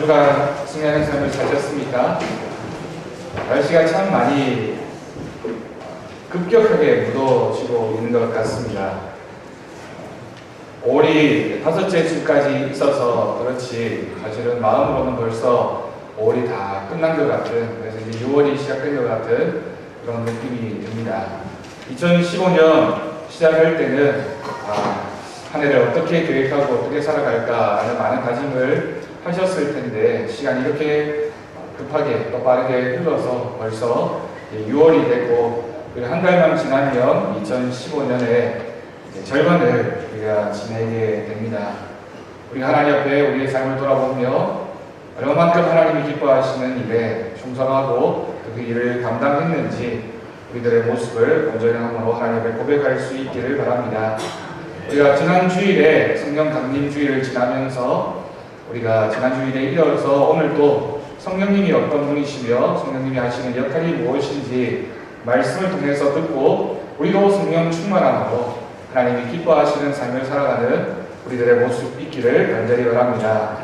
주간 승리하는 삶을 사셨습니까? 날씨가 참 많이 급격하게 무더워지고 있는 것 같습니다. 5월이 다섯째 주까지 있어서 그렇지 사실은 마음으로는 벌써 5월이 다 끝난 것 같은, 그래서 이제 6월이 시작된 것 같은 그런 느낌이 듭니다. 2015년 시작할 때는 한 해를 어떻게 계획하고 어떻게 살아갈까 하는 많은 다짐을 하셨을 텐데 시간이 이렇게 급하게 또 빠르게 흘러서 벌써 6월이 됐고, 그리고 한 달만 지나면 2015년의 절반을 우리가 지내게 됩니다. 우리가 하나님 앞에 우리의 삶을 돌아보며 얼마만큼 하나님이 기뻐하시는 일에 충성하고 그 일을 감당했는지 우리들의 모습을 온전함으로 하나님 앞에 고백할 수 있기를 바랍니다. 우리가 지난 주일에 성령 강림 주일을 지나면서 우리가 지난 주일에 이어서 오늘 또 성령님이 어떤 분이시며 성령님이 하시는 역할이 무엇인지 말씀을 통해서 듣고 우리도 성령 충만함으로 하나님이 기뻐하시는 삶을 살아가는 우리들의 모습 있기를 간절히 바랍니다.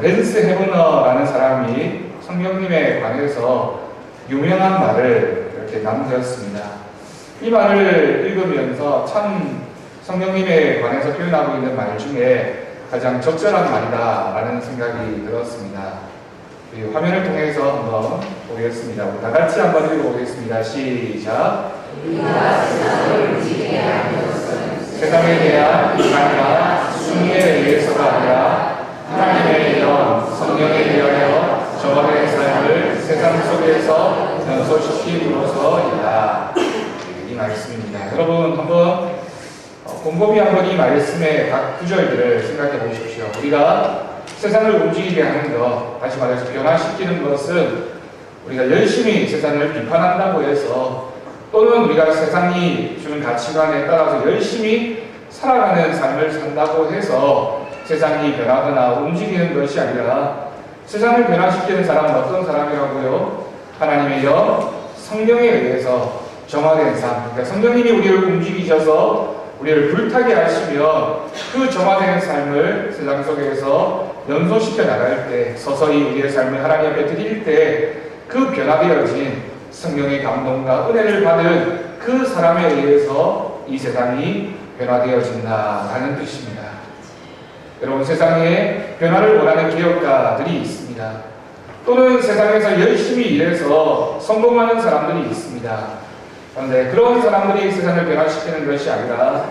벤스 헤브너라는 사람이 성령님에 관해서 유명한 말을 이렇게 남겼습니다. 이 말을 읽으면서 참 성령님에 관해서 표현하고 있는 말 중에 가장 적절한 말이다 라는 생각이 들었습니다. 화면을 통해서 한번 보겠습니다. 다 같이 한번 읽어보겠습니다. 시작. 세상에 대한 비판이나 승리에 의해서가 아니라 하나님의 영, 성령에 대하여 저만의 삶을 세상 속에서 연소시킴으로써이다. 이 말씀입니다. 여러분 한번 곰곰이 한번 이 말씀의 각 구절들을 생각해 보십시오. 우리가 세상을 움직이게 하는 것, 다시 말해서 변화시키는 것은 우리가 열심히 세상을 비판한다고 해서 또는 우리가 세상이 주는 가치관에 따라서 열심히 살아가는 삶을 산다고 해서 세상이 변하거나 움직이는 것이 아니라 세상을 변화시키는 사람은 어떤 사람이라고요? 하나님의 영, 성령에 의해서 정화된 삶, 그러니까 성령님이 우리를 움직이셔서 우리를 불타게 하시며 그 정화되는 삶을 세상 속에서 연소시켜 나갈 때, 서서히 우리의 삶을 하나님 앞에 드릴 때 그 변화되어진 성령의 감동과 은혜를 받은 그 사람에 의해서 이 세상이 변화되어진다라는 뜻입니다. 여러분, 세상에 변화를 원하는 개혁가들이 있습니다. 또는 세상에서 열심히 일해서 성공하는 사람들이 있습니다. 그런데 그런 사람들이 세상을 변화시키는 것이 아니라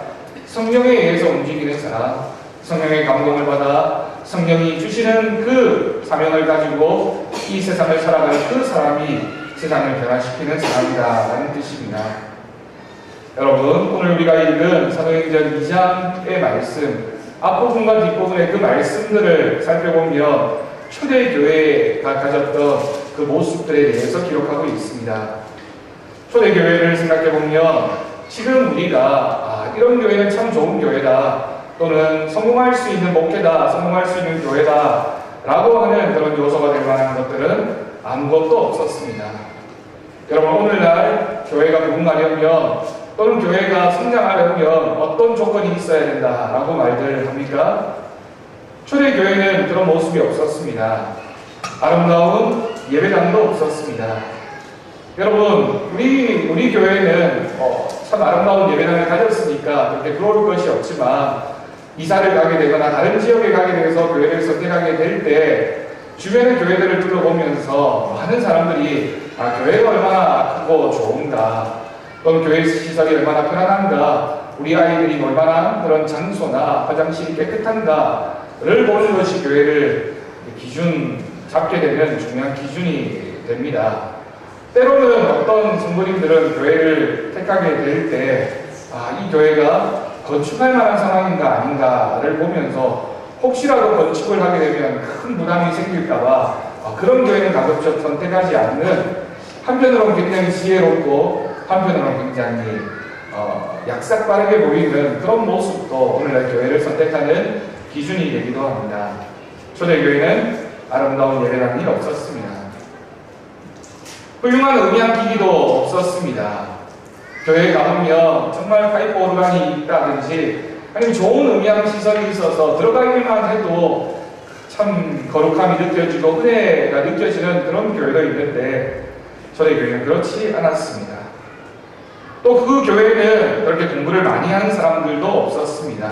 성령에 의해서 움직이는 사람, 성령의 감동을 받아 성령이 주시는 그 사명을 가지고 이 세상을 살아가는 그 사람이 세상을 변화시키는 사람이다라는 뜻입니다. 여러분, 오늘 우리가 읽은 사도행전 2장의 말씀, 앞부분과 뒷부분의 그 말씀들을 살펴보면 초대교회가 가졌던 그 모습들에 대해서 기록하고 있습니다. 초대교회를 생각해보면 지금 우리가 이런 교회는 참 좋은 교회다, 또는 성공할 수 있는 목회다, 성공할 수 있는 교회다 라고 하는 그런 요소가 될 만한 것들은 아무것도 없었습니다. 여러분, 오늘날 교회가 부흥하려면 또는 교회가 성장하려면 어떤 조건이 있어야 된다라고 말들 합니까? 초대교회는 그런 모습이 없었습니다. 아름다운 예배당도 없었습니다. 여러분, 우리 교회는 참 아름다운 예배당을 가졌으니까 그렇게 부러울 것이 없지만 이사를 가게 되거나 다른 지역에 가게 돼서 교회를 선택하게 될 때 주변의 교회들을 둘러보면서 많은 사람들이 교회가 얼마나 크고 좋은가, 또는 교회 시설이 얼마나 편안한가, 우리 아이들이 얼마나 그런 장소나 화장실이 깨끗한가를 보는 것이 교회를 기준 잡게 되는 중요한 기준이 됩니다. 때로는 어떤 성도님들은 교회를 택하게 될 때 이 교회가 건축할 만한 상황인가 아닌가를 보면서 혹시라도 건축을 하게 되면 큰 부담이 생길까봐 그런 교회는 가급적 선택하지 않는, 한편으로는 굉장히 지혜롭고 한편으로는 굉장히 약삭빠르게 보이는 그런 모습도 오늘날 교회를 선택하는 기준이 되기도 합니다. 초대교회는 아름다운 예배당이 없었습니다. 훌륭한 음향기기도 없었습니다. 교회에 가보면 정말 파이프 오르간이 있다든지 아니면 좋은 음향시설이 있어서 들어가기만 해도 참 거룩함이 느껴지고 은혜가 느껴지는 그런 교회도 있는데 저희 교회는 그렇지 않았습니다. 또 그 교회는 그렇게 공부를 많이 하는 사람들도 없었습니다.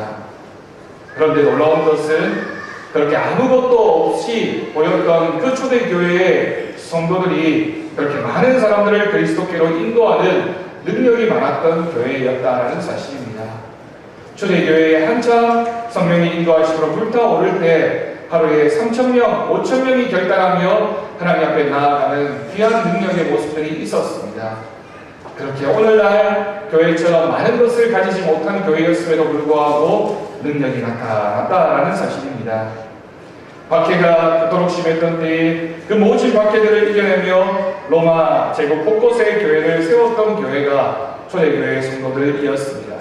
그런데 놀라운 것은 그렇게 아무것도 없이 보였던 그 초대교회의 성도들이 그렇게 많은 사람들을 그리스도께로 인도하는 능력이 많았던 교회였다라는 사실입니다. 초대교회에 한참 성령의 인도하심으로 불타오를 때 하루에 3,000명, 5,000명이 결단하며 하나님 앞에 나아가는 귀한 능력의 모습들이 있었습니다. 그렇게 오늘날 교회처럼 많은 것을 가지지 못한 교회였음에도 불구하고 능력이 나타났다라는 사실입니다. 박해가 그토록 심했던 때에 그 모진 박해들을 이겨내며 로마 제국 곳곳에 교회를 세웠던 교회가 초대교회의 성도들이었습니다.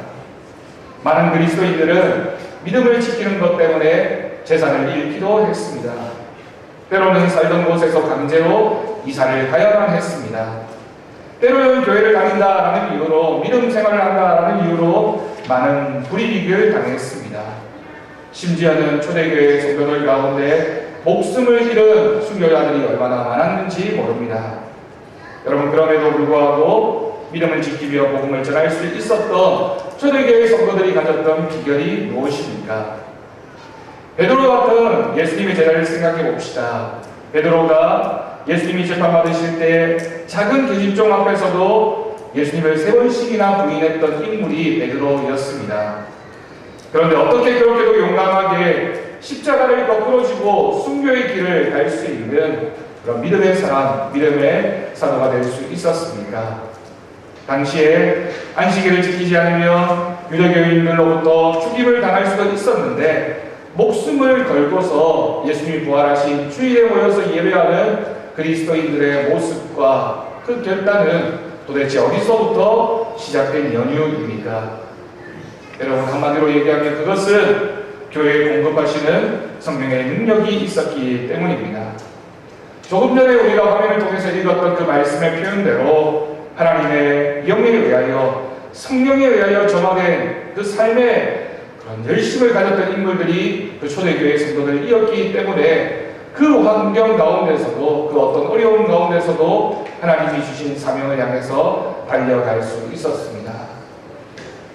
많은 그리스도인들은 믿음을 지키는 것 때문에 재산을 잃기도 했습니다. 때로는 살던 곳에서 강제로 이사를 가야만 했습니다. 때로는 교회를 다닌다라는 이유로 믿음 생활을 한다라는 이유로 많은 불이익을 당했습니다. 심지어는 초대교회 성도들 가운데 목숨을 잃은 순교자들이 얼마나 많았는지 모릅니다. 여러분, 그럼에도 불구하고 믿음을 지키며 복음을 전할 수 있었던 초대교회 성도들이 가졌던 비결이 무엇입니까? 베드로 같은 예수님의 제자를 생각해 봅시다. 베드로가 예수님이 재판받으실 때 작은 계집종 앞에서도 예수님을 3번씩이나 부인했던 인물이 베드로였습니다. 그런데 어떻게 그렇게도 용감하게 십자가를 거꾸로 지고 순교의 길을 갈 수 있는 그런 믿음의 사람, 믿음의 사도가 될 수 있었습니까? 당시에 안식일을 지키지 않으면 유대교인들로부터 죽임을 당할 수도 있었는데 목숨을 걸고서 예수님이 부활하신 주일에 모여서 예배하는 그리스도인들의 모습과 그 결단은 도대체 어디서부터 시작된 연유입니까? 여러분, 한마디로 얘기하면 그것은 교회에 공급하시는 성령의 능력이 있었기 때문입니다. 조금 전에 우리가 화면을 통해서 읽었던 그 말씀의 표현대로 하나님의 영에 의하여 성령에 의하여 점화된 그 삶의 그런 열심을 가졌던 인물들이 그 초대교회 성도들이었기 때문에 그 환경 가운데서도 그 어떤 어려움 가운데서도 하나님이 주신 사명을 향해서 달려갈 수 있었습니다.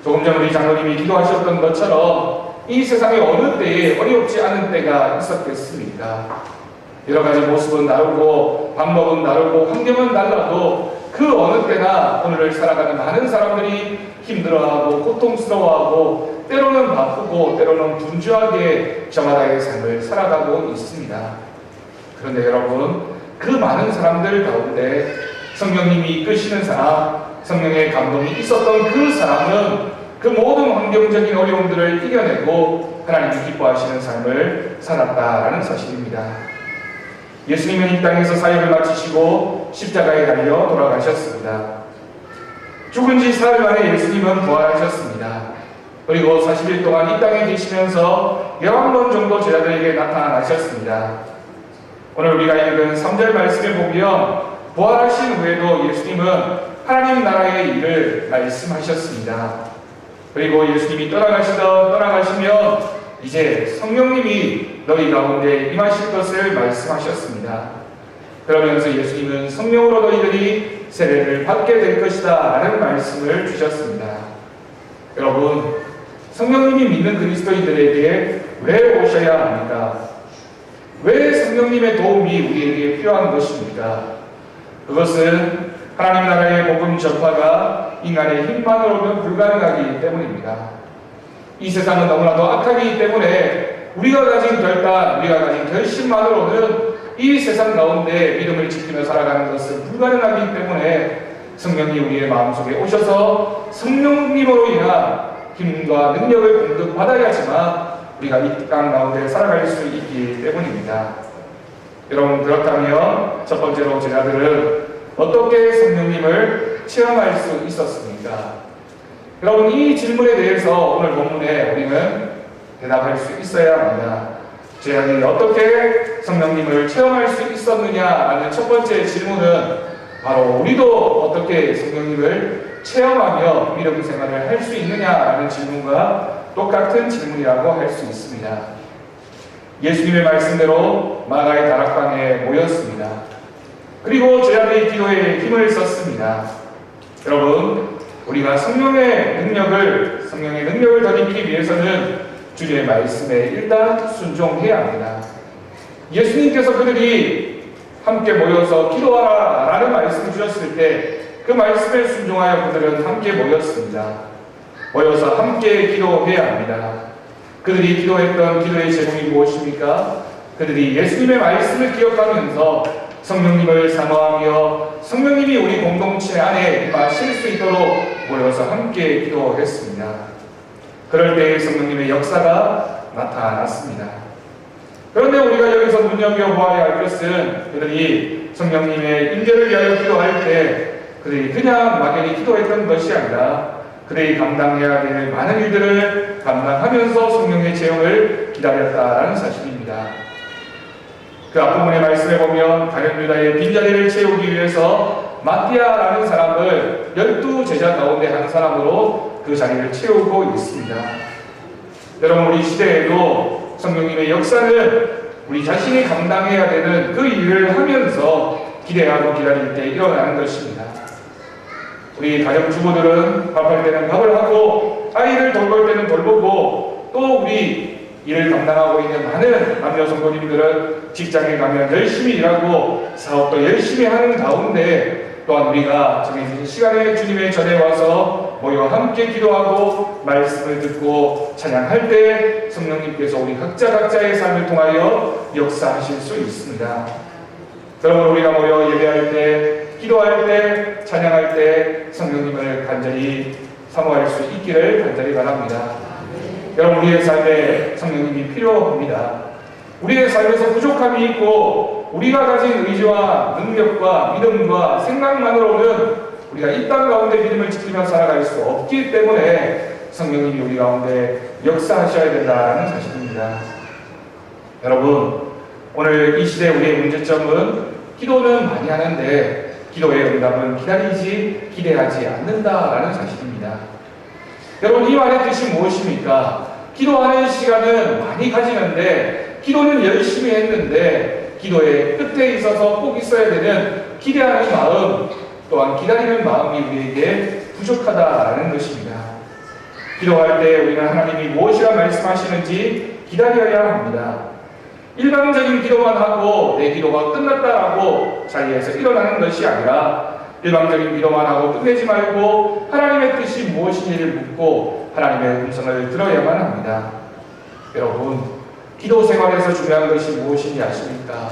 조금 전 우리 장로님이 기도하셨던 것처럼 이 세상에 어느 때에 어렵지 않은 때가 있었겠습니까? 여러 가지 모습은 다르고 방법은 다르고 환경은 달라도 그 어느 때나 오늘을 살아가는 많은 사람들이 힘들어하고 고통스러워하고 때로는 바쁘고 때로는 분주하게 저마다의 삶을 살아가고 있습니다. 그런데 여러분, 그 많은 사람들 가운데 성령님이 이끄시는 사람, 성령의 감동이 있었던 그 사람은 그 모든 환경적인 어려움들을 이겨내고 하나님이 기뻐하시는 삶을 살았다라는 사실입니다. 예수님은 이 땅에서 사역을 마치시고 십자가에 달려 돌아가셨습니다. 죽은 지 사흘 만에 예수님은 부활하셨습니다. 그리고 40일 동안 이 땅에 계시면서 11번 정도 제자들에게 나타나셨습니다. 오늘 우리가 읽은 3절 말씀에 보면 부활하신 후에도 예수님은 하나님 나라의 일을 말씀하셨습니다. 그리고 예수님이 떠나가시면 이제 성령님이 너희 가운데 임하실 것을 말씀하셨습니다. 그러면서 예수님은 성령으로 너희들이 세례를 받게 될 것이다 라는 말씀을 주셨습니다. 여러분, 성령님이 믿는 그리스도인들에게 왜 오셔야 합니까? 왜 성령님의 도움이 우리에게 필요한 것입니까? 그것은 하나님 나라의 복음 전파가 인간의 힘만으로는 불가능하기 때문입니다. 이 세상은 너무나도 악하기 때문에 우리가 가진 결단, 우리가 가진 결심만으로는 이 세상 가운데 믿음을 지키며 살아가는 것은 불가능하기 때문에 성령이 우리의 마음속에 오셔서 성령님으로 인한 힘과 능력을 공급받아야지만 우리가 이 땅 가운데 살아갈 수 있기 때문입니다. 여러분, 그렇다면 첫 번째로 제자들은 어떻게 성령님을 체험할 수 있었습니까? 여러분, 이 질문에 대해서 오늘 본문에 우리는 대답할 수 있어야 합니다. 제자들이 어떻게 성령님을 체험할 수 있었느냐라는 첫 번째 질문은 바로 우리도 어떻게 성령님을 체험하며 믿음 생활을 할 수 있느냐라는 질문과 똑같은 질문이라고 할 수 있습니다. 예수님의 말씀대로 마가의 다락방에 모였습니다. 그리고 제자들이 기도에 힘을 썼습니다. 여러분, 우리가 성령의 능력을 더 입기 위해서는 주님의 말씀에 일단 순종해야 합니다. 예수님께서 그들이 함께 모여서 기도하라 라는 말씀을 주셨을 때 그 말씀에 순종하여 그들은 함께 모였습니다. 모여서 함께 기도해야 합니다. 그들이 기도했던 기도의 제목이 무엇입니까? 그들이 예수님의 말씀을 기억하면서 성령님을 사모하며 성령님이 우리 공동체 안에 임하실 수 있도록 모여서 함께 기도했습니다. 그럴 때 성령님의 역사가 나타났습니다. 그런데 우리가 여기서 눈여겨보아야 할 것은 그들이 성령님의 임재를 위하여 기도할 때 그들이 그냥 막연히 기도했던 것이 아니라 그들이 감당해야 될 많은 일들을 감당하면서 성령의 재용을 기다렸다는 사실입니다. 그 앞부분의 말씀에 보면 가룟 유다의 빈자리를 채우기 위해서 마띠아라는 사람을 12제자 가운데 한 사람으로 그 자리를 채우고 있습니다. 여러분, 우리 시대에도 성령님의 역사는 우리 자신이 감당해야 되는 그 일을 하면서 기대하고 기다릴 때 일어나는 것입니다. 우리 가정주부들은 밥할 때는 밥을 하고 아이를 돌볼 때는 돌보고 또 우리 일을 감당하고 있는 많은 남녀 성도님들은 직장에 가면 열심히 일하고 사업도 열심히 하는 가운데 또한 우리가 정해진 시간에 주님의 전에 와서 모여 함께 기도하고 말씀을 듣고 찬양할 때 성령님께서 우리 각자의 삶을 통하여 역사하실 수 있습니다. 여러분, 우리가 모여 예배할 때, 기도할 때, 찬양할 때 성령님을 간절히 사모할 수 있기를 간절히 바랍니다. 여러분, 우리의 삶에 성령님이 필요합니다. 우리의 삶에서 부족함이 있고 우리가 가진 의지와 능력과 믿음과 생각만으로는 우리가 이 땅 가운데 믿음을 지키며 살아갈 수 없기 때문에 성령님이 우리 가운데 역사하셔야 된다는 사실입니다. 여러분, 오늘 이 시대 우리의 문제점은 기도는 많이 하는데 기도의 응답은 기대하지 않는다라는 사실입니다. 여러분, 이 말의 뜻이 무엇입니까? 기도하는 시간은 많이 가지는데 기도는 열심히 했는데 기도의 끝에 있어서 꼭 있어야 되는 기대하는 마음 또한 기다리는 마음이 우리에게 부족하다라는 것입니다. 기도할 때 우리는 하나님이 무엇이라 말씀하시는지 기다려야 합니다. 일방적인 기도만 하고 내 기도가 끝났다라고 자리에서 일어나는 것이 아니라 일방적인 기도만 하고 끝내지 말고 하나님의 뜻이 무엇인지를 묻고 하나님의 음성을 들어야만 합니다. 여러분, 기도 생활에서 중요한 것이 무엇인지 아십니까?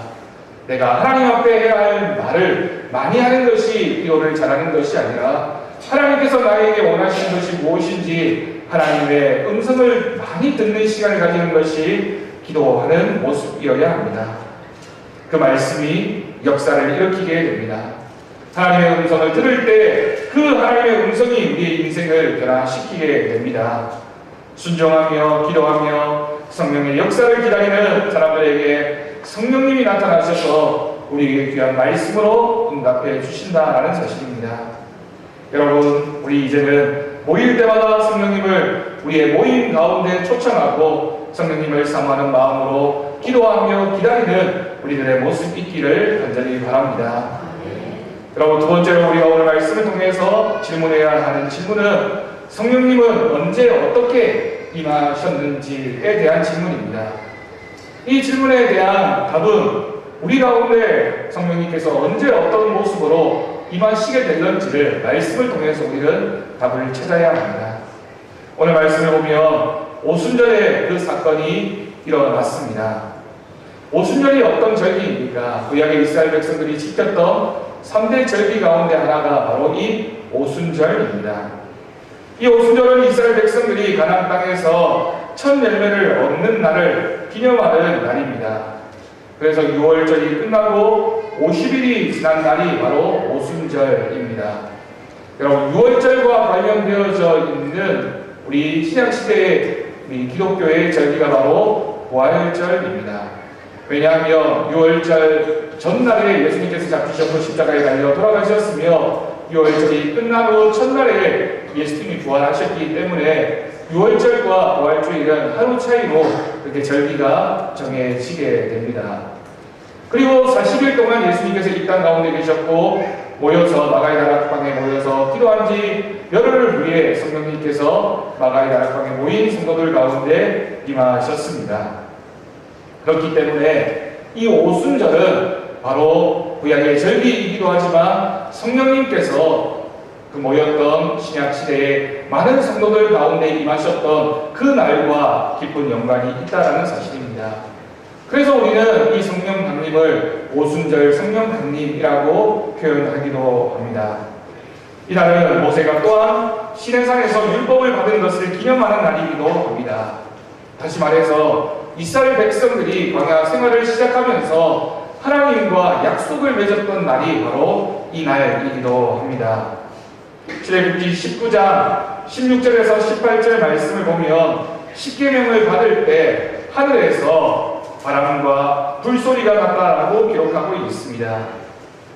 내가 하나님 앞에 해야 할 말을 많이 하는 것이 기도를 잘하는 것이 아니라 하나님께서 나에게 원하시는 것이 무엇인지 하나님의 음성을 많이 듣는 시간을 가지는 것이 기도하는 모습이어야 합니다. 그 말씀이 역사를 일으키게 됩니다. 하나님의 음성을 들을 때 그 하나님의 음성이 우리의 인생을 변화시키게 됩니다. 순종하며 기도하며 성령의 역사를 기다리는 사람들에게 성령님이 나타나셔서 우리에게 귀한 말씀으로 응답해 주신다라는 사실입니다. 여러분, 우리 이제는 모일 때마다 성령님을 우리의 모임 가운데 초청하고 성령님을 사모하는 마음으로 기도하며 기다리는 우리들의 모습 있기를 간절히 바랍니다. 여러분, 두 번째로 우리가 오늘 말씀을 통해서 질문해야 하는 질문은 성령님은 언제 어떻게 임하셨는지에 대한 질문입니다. 이 질문에 대한 답은 우리 가운데 성령님께서 언제 어떤 모습으로 임하시게 됐는지를 말씀을 통해서 우리는 답을 찾아야 합니다. 오늘 말씀을 보면 오순절에 그 사건이 일어났습니다. 오순절이 어떤 절기입니까? 구약의 이스라엘 백성들이 지켰던 3대 절기 가운데 하나가 바로 이 오순절입니다. 이 오순절은 이스라엘 백성들이 가나안 땅에서 첫 열매를 얻는 날을 기념하는 날입니다. 그래서 6월절이 끝나고 50일이 지난 날이 바로 오순절입니다. 여러분, 6월절과 관련되어져 있는 우리 신약시대의 우리 기독교의 절기가 바로 부활절입니다. 왜냐하면 6월절 전날에 예수님께서 잡히셔서 십자가에 달려 돌아가셨으며 6월절이 끝난 후 첫날에 예수님이 부활하셨기 때문에 6월절과 부활주일은 하루 차이로 그렇게 절기가 정해지게 됩니다. 그리고 40일 동안 예수님께서 이 땅 가운데 계셨고 모여서 마가의 다락방에 모여서 기도한 지 열흘을 후에 성령님께서 마가의 다락방에 모인 성도들 가운데 임하셨습니다. 그렇기 때문에 이 오순절은 바로 구약의 절기이기도 하지만 성령님께서 그 모였던 신약시대의 많은 성도들 가운데 임하셨던 그 날과 깊은 연관이 있다는 사실입니다. 그래서 우리는 이 성령 강림을 오순절 성령 강림이라고 표현하기도 합니다. 이날은 모세가 또한 시내산에서 율법을 받은 것을 기념하는 날이기도 합니다. 다시 말해서 이스라엘 백성들이 광야 생활을 시작하면서 하나님과 약속을 맺었던 날이 바로 이 날이기도 합니다. 출애굽기 19장 16절에서 18절 말씀을 보면 십계명을 받을 때 하늘에서 바람과 불소리가 났다라고 기록하고 있습니다.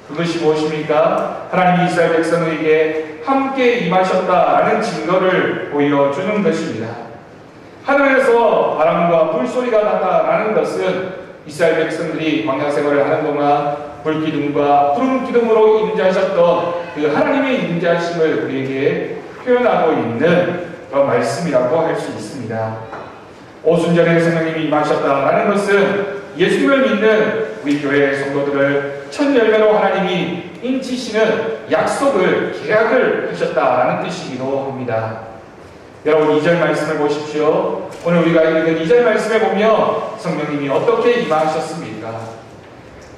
그것이 무엇입니까? 하나님이 이스라엘 백성에게 함께 임하셨다라는 증거를 보여주는 것입니다. 하늘에서 바람과 불소리가 났다라는 것은 이스라엘 백성들이 광야 생활을 하는 동안 불기둥과 푸른 기둥으로 임재하셨던 그 하나님의 임재하심을 우리에게 표현하고 있는 그런 말씀이라고 할 수 있습니다. 오순절에 성령님이 임하셨다라는 것은 예수님을 믿는 우리 교회 성도들을 첫 열매로 하나님이 인치시는 약속을 계약을 하셨다라는 뜻이기도 합니다. 여러분 2절 말씀을 보십시오. 오늘 우리가 읽은 2절 말씀에 보면 성령님이 어떻게 임하셨습니까?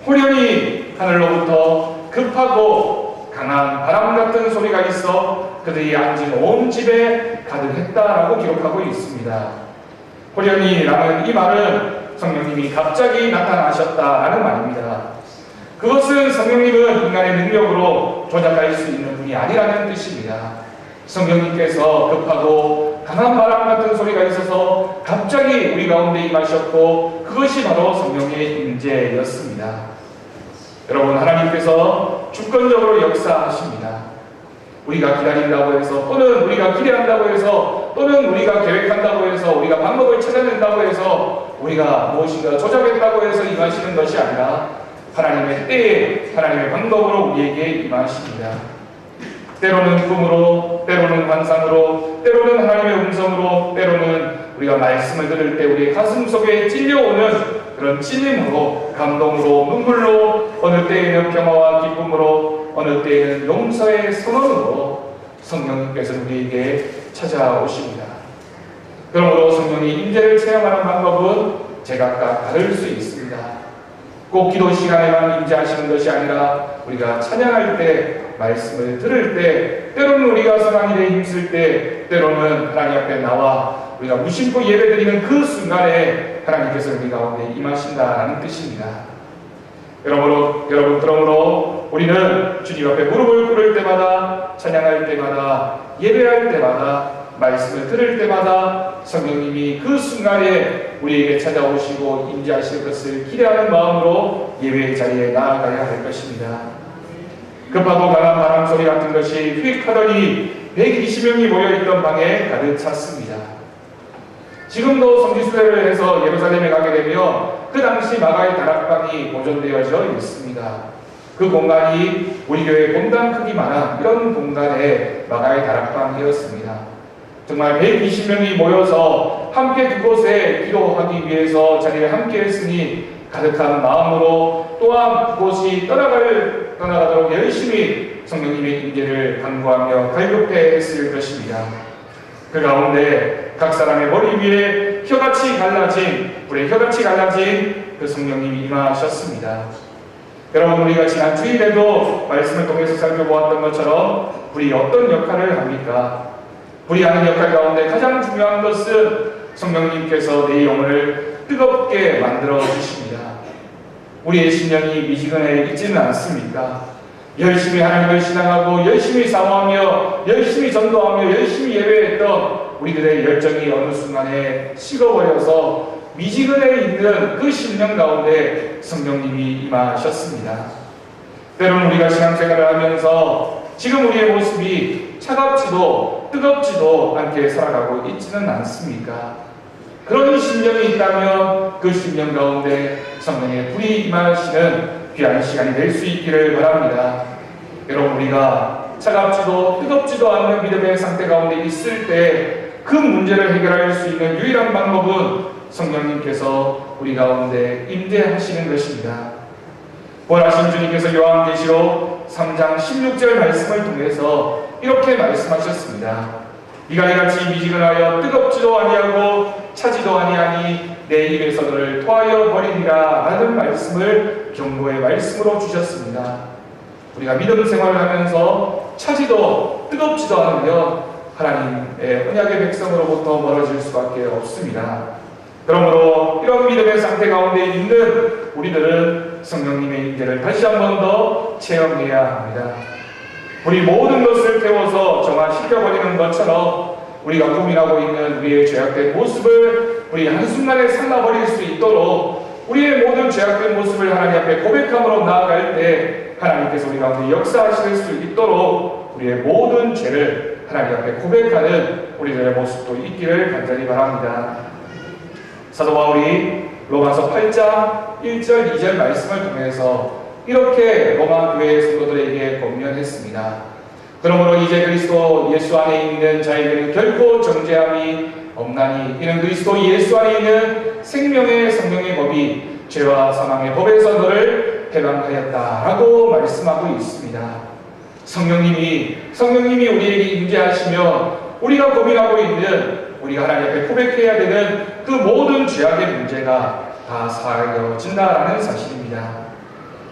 호련히 하늘로부터 급하고 강한 바람 같은 소리가 있어 그들이 앉은 온 집에 가득했다라고 기록하고 있습니다. 호련히라는 이 말은 성령님이 갑자기 나타나셨다라는 말입니다. 그것은 성령님은 인간의 능력으로 조작할 수 있는 분이 아니라는 뜻입니다. 성령님께서 급하고 강한 바람 같은 소리가 있어서 갑자기 우리 가운데 임하셨고 그것이 바로 성령의 임재였습니다. 여러분 하나님께서 주권적으로 역사하십니다. 우리가 기다린다고 해서 또는 우리가 기대한다고 해서 또는 우리가 계획한다고 해서 우리가 방법을 찾아낸다고 해서 우리가 무엇인가 조작했다고 해서 임하시는 것이 아니라 하나님의 때에 하나님의 방법으로 우리에게 임하십니다. 때로는 꿈으로, 때로는 환상으로, 때로는 하나님의 음성으로, 때로는 우리가 말씀을 들을 때 우리의 가슴 속에 찔려오는 그런 찔림으로, 감동으로, 눈물로, 어느 때에는 평화와 기쁨으로, 어느 때에는 용서의 선언으로 성령님께서 우리에게 찾아오십니다. 그러므로 성령의 임재를 체험하는 방법은 제각각 다를 수 있습니다. 꼭 기도 시간에만 임재하시는 것이 아니라 우리가 찬양할 때, 말씀을 들을 때, 때로는 우리가 성한 일에 힘쓸 때, 때로는 하나님 앞에 나와 우리가 무심코 예배드리는 그 순간에 하나님께서 우리 가운데 임하신다라는 뜻입니다. 여러분 그러므로 우리는 주님 앞에 무릎을 꿇을 때마다, 찬양할 때마다, 예배할 때마다, 말씀을 들을 때마다 성령님이 그 순간에 우리에게 찾아오시고 임재하실 것을 기대하는 마음으로 예배의 자리에 나아가야 할 것입니다. 급하고 강한 바람 소리 같은 것이 휙 하더니 120명이 모여있던 방에 가득 찼습니다. 지금도 성지순례를 해서 예루살렘에 가게 되면 그 당시 마가의 다락방이 보존되어져 있습니다. 그 공간이 우리 교회 본당 크기만한 이런 공간의 마가의 다락방이었습니다. 정말 120명이 모여서 함께 그곳에 기도하기 위해서 자리를 함께 했으니 가득한 마음으로 또한 그곳이 떠나가도록 열심히 성령님의 임재를 간구하며 갈급해 했을 것입니다. 그 가운데 각 사람의 머리 위에 혀같이 갈라진, 불의 혀같이 갈라진 그 성령님이 임하셨습니다. 여러분 우리가 지난 주일에도 말씀을 통해서 살펴보았던 것처럼 불이 어떤 역할을 합니까? 불이 하는 역할 가운데 가장 중요한 것은 성령님께서 내 영혼을 뜨겁게 만들어 주십니다. 우리의 심령이 미지근해 있지는 않습니까? 열심히 하나님을 신앙하고 열심히 사모하며 열심히 전도하며 열심히 예배했던 우리들의 열정이 어느 순간에 식어버려서 미지근해 있는 그 심령 가운데 성령님이 임하셨습니다. 때로는 우리가 신앙생활을 하면서 지금 우리의 모습이 차갑지도 뜨겁지도 않게 살아가고 있지는 않습니까? 그런 심령이 있다면 그 심령 가운데 성령의 불이 임하시는 귀한 시간이 될 수 있기를 바랍니다. 여러분, 우리가 차갑지도 뜨겁지도 않는 믿음의 상태 가운데 있을 때 그 문제를 해결할 수 있는 유일한 방법은 성령님께서 우리 가운데 임재하시는 것입니다. 부활하신 주님께서 요한계시록 3장 16절 말씀을 통해서 이렇게 말씀하셨습니다. 네가 이같이 미지근하여 뜨겁지도 아니하고 차지도 아니하니 내 입에서 너를 토하여 버리리라 라는 말씀을 경고의 말씀으로 주셨습니다. 우리가 믿음 생활을 하면서 차지도 뜨겁지도 않으면 하나님의 언약의 백성으로부터 멀어질 수밖에 없습니다. 그러므로 이런 믿음의 상태 가운데 있는 우리들은 성령님의 임재를 다시 한 번 더 체험해야 합니다. 우리 모든 것을 태워서 정화시켜버리는 것처럼 우리가 고민하고 있는 우리의 죄악된 모습을 우리 한순간에 살라버릴 수 있도록 우리의 모든 죄악된 모습을 하나님 앞에 고백함으로 나아갈 때 하나님께서 우리 가운데 역사하실 수 있도록 우리의 모든 죄를 하나님 앞에 고백하는 우리들의 모습도 있기를 간절히 바랍니다. 사도 바울이 로마서 8장 1절 2절 말씀을 통해서 이렇게 로마 교회 성도들에게 권면했습니다. 그러므로 이제 그리스도 예수 안에 있는 자에게는 결코 정죄함이 없나니 이는 그리스도 예수 안에 있는 생명의 성령의 법이 죄와 사망의 법에서 너를 해방하였다라고 말씀하고 있습니다. 성령님이 우리에게 임재하시면 우리가 고민하고 있는 우리가 하나님 앞에 고백해야 되는 그 모든 죄악의 문제가 다 사여진다라는 사실입니다.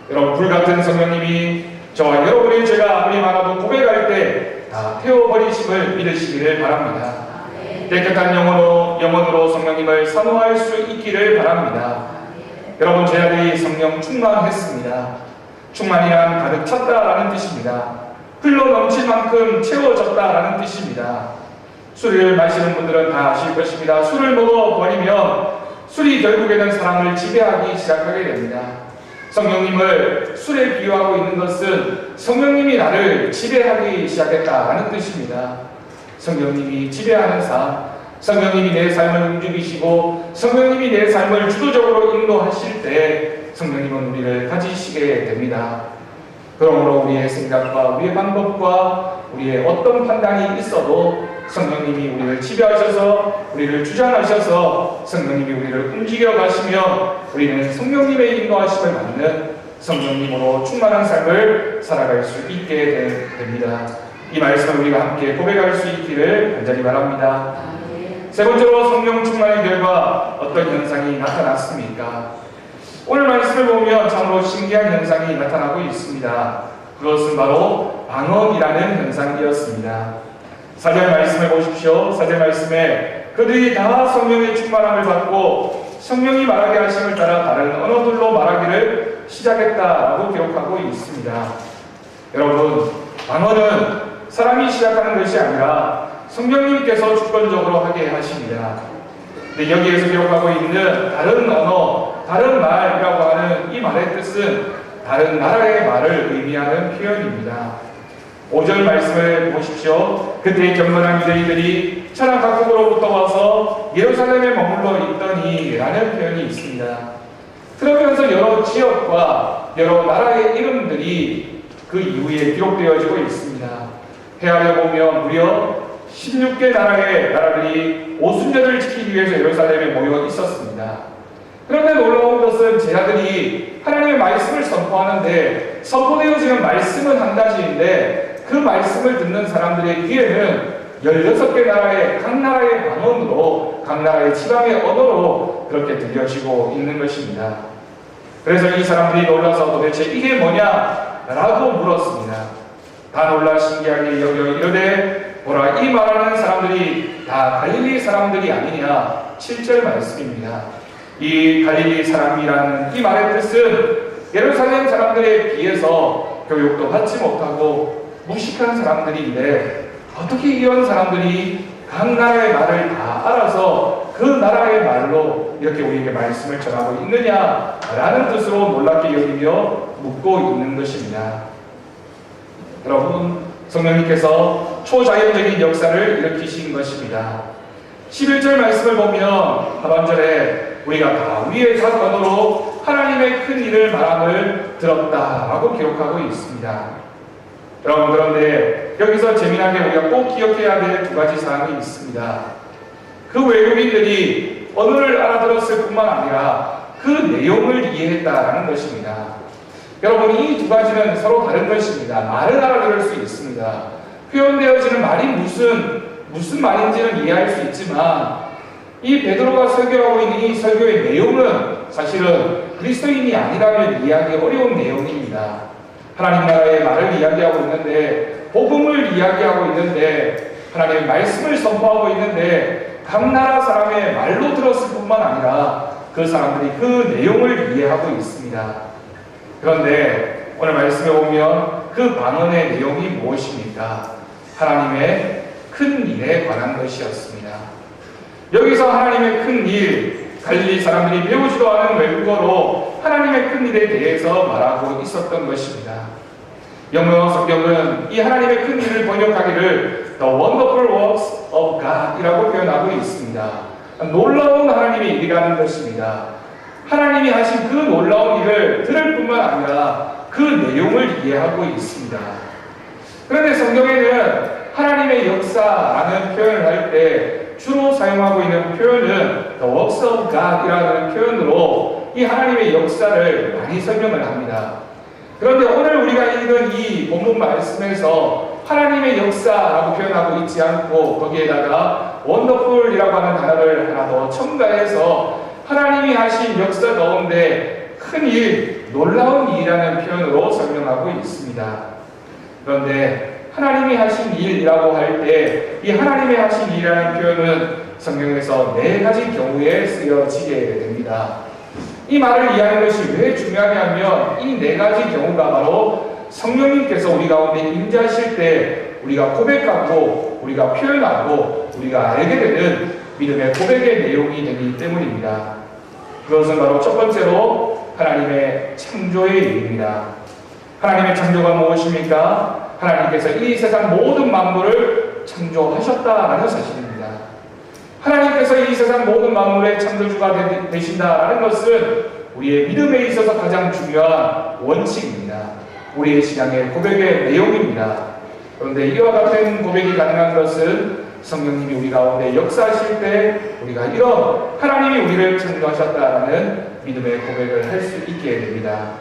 여러분, 불같은 성령님이 저와 여러분의 죄가 아무리 많아도 고백할 때 다 태워버리심을 믿으시기를 바랍니다. 깨끗한 영혼으로 성령님을 사모할 수 있기를 바랍니다. 여러분, 제 아들이 성령 충만했습니다. 충만이란 가득 찼다라는 뜻입니다. 흘러 넘칠 만큼 채워졌다라는 뜻입니다. 술을 마시는 분들은 다 아실 것입니다. 술을 먹어버리면 술이 결국에는 사람을 지배하기 시작하게 됩니다. 성령님을 술에 비유하고 있는 것은 성령님이 나를 지배하기 시작했다라는 뜻입니다. 성령님이 지배하는 삶, 성령님이 내 삶을 움직이시고 성령님이 내 삶을 주도적으로 인도하실 때 성령님은 우리를 가지시게 됩니다. 그러므로 우리의 생각과 우리의 방법과 우리의 어떤 판단이 있어도 성령님이 우리를 지배하셔서 우리를 주장하셔서 성령님이 우리를 움직여 가시며 우리는 성령님의 인도하심을 받는 성령님으로 충만한 삶을 살아갈 수 있게 됩니다. 이 말씀을 우리가 함께 고백할 수 있기를 간절히 바랍니다. 세 번째로 성령 충만의 결과 어떤 현상이 나타났습니까? 오늘 말씀을 보면 참으로 신기한 현상이 나타나고 있습니다. 그것은 바로 방언이라는 현상이었습니다. 4절 말씀을 보십시오. 4절 말씀에 그들이 다 성령의 충만함을 받고 성령이 말하게 하심을 따라 다른 언어들로 말하기를 시작했다라고 기록하고 있습니다. 여러분, 방언은 사람이 시작하는 것이 아니라 성령님께서 주권적으로 하게 하십니다. 근데 여기에서 기록하고 있는 다른 언어, 다른 말이라고 하는 이 말의 뜻은 다른 나라의 말을 의미하는 표현입니다. 5절 말씀을 보십시오. 그때 경건한 유대인들이 천하 각국으로부터 와서 예루살렘에 머물러 있더니 라는 표현이 있습니다. 그러면서 여러 지역과 여러 나라의 이름들이 그 이후에 기록되어지고 있습니다. 헤아려 보면 무려 16개 나라들이 오순절을 지키기 위해서 예루살렘에 모여 있었습니다. 그런데 놀라운 것은 제자들이 하나님의 말씀을 선포하는데 선포되어지는 말씀은 한 가지인데 그 말씀을 듣는 사람들의 귀에는 16개 나라의 각 나라의 방언으로 각 나라의 지방의 언어로 그렇게 들려지고 있는 것입니다. 그래서 이 사람들이 놀라서 도대체 이게 뭐냐? 라고 물었습니다. 다 놀라 신기하게 여겨 이르되 보라, 이 말하는 사람들이 다 갈릴리 사람들이 아니냐? 7절 말씀입니다. 이 갈릴리 사람이라는 이 말의 뜻은 예루살렘 사람들에 비해서 교육도 받지 못하고 무식한 사람들인데 어떻게 이런 사람들이 각 나라의 말을 다 알아서 그 나라의 말로 이렇게 우리에게 말씀을 전하고 있느냐라는 뜻으로 놀랍게 여기며 묻고 있는 것입니다. 여러분, 성령님께서 초자연적인 역사를 일으키신 것입니다. 11절 말씀을 보면 하반절에 우리가 다윗의 사건으로 하나님의 큰 일을 말함을 들었다라고 기록하고 있습니다. 여러분, 그런데 여기서 재미나게 우리가 꼭 기억해야 될 두 가지 사항이 있습니다. 그 외국인들이 언어를 알아들었을 뿐만 아니라 그 내용을 이해했다라는 것입니다. 여러분, 이 두 가지는 서로 다른 것입니다. 말을 알아들을 수 있습니다. 표현되어지는 말이 무슨 말인지는 이해할 수 있지만 이 베드로가 설교하고 있는 이 설교의 내용은 사실은 그리스도인이 아니라면 이해하기 어려운 내용입니다. 하나님 나라의 말을 이야기하고 있는데, 복음을 이야기하고 있는데, 하나님의 말씀을 선포하고 있는데 각 나라 사람의 말로 들었을 뿐만 아니라 그 사람들이 그 내용을 이해하고 있습니다. 그런데 오늘 말씀에 보면 그 방언의 내용이 무엇입니까? 하나님의 큰 일에 관한 것이었습니다. 여기서 하나님의 큰 일, 갈릴리 사람들이 배우지도 않은 외국어로 하나님의 큰 일에 대해서 말하고 있었던 것입니다. 영어 성경은 이 하나님의 큰 일을 번역하기를 The Wonderful Works of God 이라고 표현하고 있습니다. 놀라운 하나님의 일이라는 것입니다. 하나님이 하신 그 놀라운 일을 들을 뿐만 아니라 그 내용을 이해하고 있습니다. 그런데 성경에는 하나님의 역사라는 표현을 할 때 주로 사용하고 있는 표현은 The Works of God 이라는 표현으로 이 하나님의 역사를 많이 설명을 합니다. 그런데 오늘 우리가 읽은 이 본문 말씀에서 하나님의 역사라고 표현하고 있지 않고 거기에다가 원더풀이라고 하는 단어를 하나 더 첨가해서 하나님이 하신 역사 가운데 큰 일, 놀라운 일이라는 표현으로 설명하고 있습니다. 그런데 하나님이 하신 일이라고 할 때 이 하나님의 하신 일이라는 표현은 성경에서 4가지 경우에 쓰여지게 됩니다. 이 말을 이해하는 것이 왜 중요하냐면 이 4가지 경우가 바로 성령님께서 우리 가운데 임재하실 때 우리가 고백하고 우리가 표현하고 우리가 알게 되는 믿음의 고백의 내용이 되기 때문입니다. 그것은 바로 첫 번째로 하나님의 창조의 일입니다. 하나님의 창조가 무엇입니까? 하나님께서 이 세상 모든 만물을 창조하셨다라는 사실입니다. 하나님께서 이 세상 모든 만물의 창조주가 되신다라는 것은 우리의 믿음에 있어서 가장 중요한 원칙입니다. 우리의 신앙의 고백의 내용입니다. 그런데 이와 같은 고백이 가능한 것은 성령님이 우리 가운데 역사하실 때 우리가 이런 하나님이 우리를 창조하셨다라는 믿음의 고백을 할 수 있게 됩니다.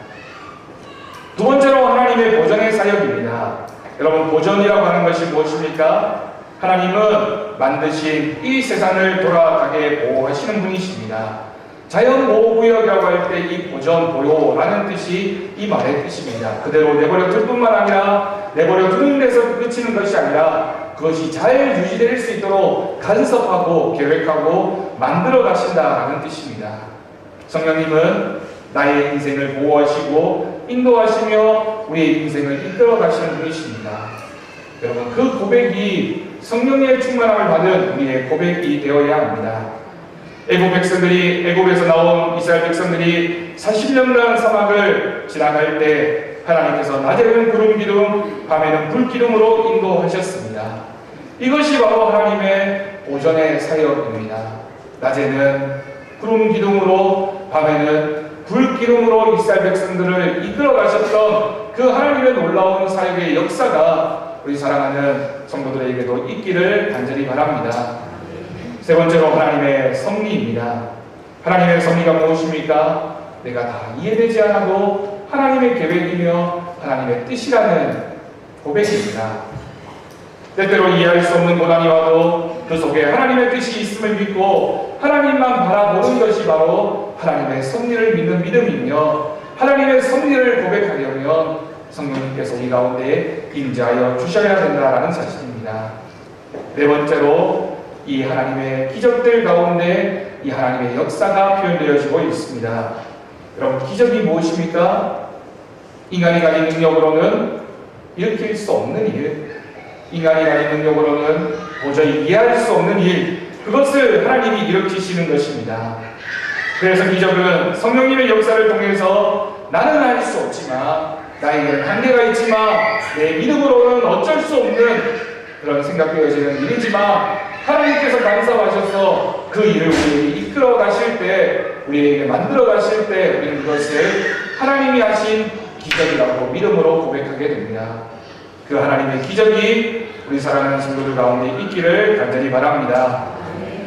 두 번째로 하나님의 보전의 사역입니다. 여러분, 보전이라고 하는 것이 무엇입니까? 하나님은 만드신 이 세상을 돌아가게 보호하시는 분이십니다. 자연보호구역이라고 할 때 이 보전, 보호라는 뜻이 이 말의 뜻입니다. 그대로 내버려 둘 뿐만 아니라 내버려 두는 데서 그치는 것이 아니라 그것이 잘 유지될 수 있도록 간섭하고 계획하고 만들어 가신다라는 뜻입니다. 성령님은 나의 인생을 보호하시고 인도하시며 우리의 인생을 이끌어 가시는 분이십니다. 여러분, 그 고백이 성령의 충만함을 받은 우리의 고백이 되어야 합니다. 애국에서 나온 이스라엘 백성들이 40년간 사막을 지나갈 때 하나님께서 낮에는 구름 기둥, 밤에는 불 기둥으로 인도하셨습니다. 이것이 바로 하나님의 보전의 사역입니다. 낮에는 구름 기둥으로, 밤에는 불 기둥으로 이스라엘 백성들을 이끌어 가셨던 그 하나님의 놀라운 사역의 역사가 우리 사랑하는 성도들에게도 있기를 간절히 바랍니다. 세 번째로 하나님의 섭리입니다. 하나님의 섭리가 무엇입니까? 내가 다 이해되지 않아도 하나님의 계획이며 하나님의 뜻이라는 고백입니다. 때때로 이해할 수 없는 고난이 와도 그 속에 하나님의 뜻이 있음을 믿고 하나님만 바라보는 것이 바로 하나님의 섭리를 믿는 믿음이며, 하나님의 섭리를 고백하려면 성령님께서 우리 가운데 임재하여 주셔야 된다라는 사실입니다. 네 번째로 이 하나님의 기적들 가운데 이 하나님의 역사가 표현되어지고 있습니다. 여러분, 기적이 무엇입니까? 인간이 가진 능력으로는 일으킬 수 없는 일, 인간이 가진 능력으로는 도저히 이해할 수 없는 일, 그것을 하나님이 일으키시는 것입니다. 그래서 기적은 성령님의 역사를 통해서 나는 할 수 없지만, 나에게는 한계가 있지만 내 믿음으로는 어쩔 수 없는 그런 생각되어지는 일이지만 하나님께서 감사하셔서 그 일을 우리에게 이끌어 가실 때, 우리에게 만들어 가실 때 우리는 그것을 하나님이 하신 기적이라고 믿음으로 고백하게 됩니다. 그 하나님의 기적이 우리 사랑하는 성도들 가운데 있기를 간절히 바랍니다.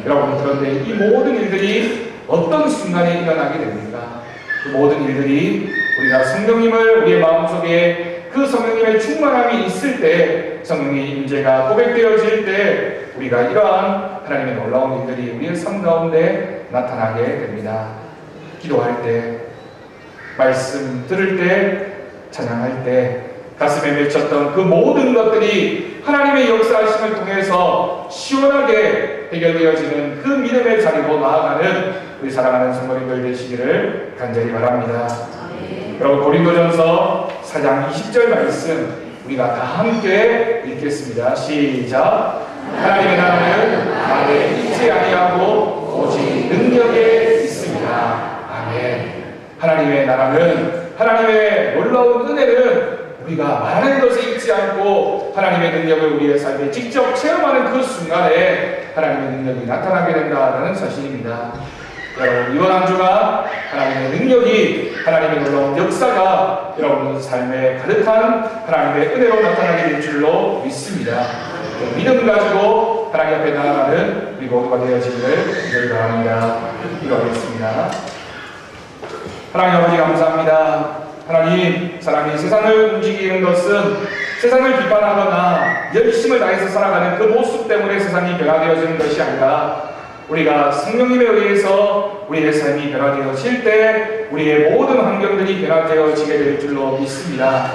여러분, 그런데 이 모든 일들이 어떤 순간에 일어나게 됩니까? 그 모든 일들이 우리가 성령님을 우리의 마음속에 그 성령님의 충만함이 있을 때, 성령의 임재가 고백되어질 때 우리가 이러한 하나님의 놀라운 일들이 우리의 삶 가운데 나타나게 됩니다. 기도할 때, 말씀 들을 때, 찬양할 때 가슴에 맺혔던 그 모든 것들이 하나님의 역사하심을 통해서 시원하게 해결되어지는 그 믿음의 자리로 나아가는 우리 사랑하는 성도님들 되시기를 간절히 바랍니다. 여러분, 고린도전서 4장 20절 말씀 우리가 다 함께 읽겠습니다. 시작. 하나님의 나라는 말에 있지 아니하고 오직 능력에 있습니다. 아멘. 하나님의 나라는, 하나님의 놀라운 은혜는 우리가 말하는 것에 있지 않고 하나님의 능력을 우리의 삶에 직접 체험하는 그 순간에 하나님의 능력이 나타나게 된다는 사실입니다. 여러분, 이번 한 주가 하나님의 능력이, 하나님의 놀라운 역사가 여러분 삶에 가득한 하나님의 은혜로 나타나게 될 줄로 믿습니다. 그 믿음 가지고 하나님 앞에 나아가는 우리 모두가 되어지기를 간절히 바랍니다. 기도하겠습니다. 하나님 아버지, 감사합니다. 하나님, 사람이 세상을 움직이는 것은 세상을 비판하거나 열심을 다해서 살아가는 그 모습 때문에 세상이 변화되어지는 것이 아니라 우리가 성령님에 의해서 우리의 삶이 변화되어질 때 우리의 모든 환경들이 변화되어지게 될 줄로 믿습니다.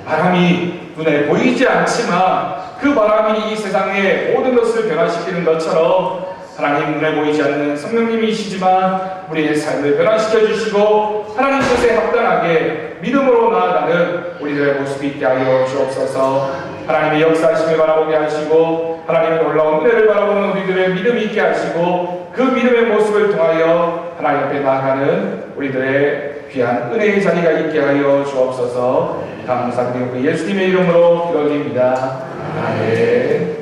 바람이 눈에 보이지 않지만 그 바람이 이 세상의 모든 것을 변화시키는 것처럼 하나님 눈에 보이지 않는 성령님이시지만 우리의 삶을 변화시켜 주시고 하나님 뜻에 합당하게 믿음으로 나아가는 우리들의 모습이 있게 하여 주옵소서. 하나님의 역사하심을 바라보게 하시고 하나님의 놀라운 은혜를 바라보는 우리들의 믿음이 있게 하시고 그 믿음의 모습을 통하여 하나님 앞에 나아가는 우리들의 귀한 은혜의 자리가 있게 하여 주옵소서. 감사드리고 예수님의 이름으로 기도드립니다. 아멘.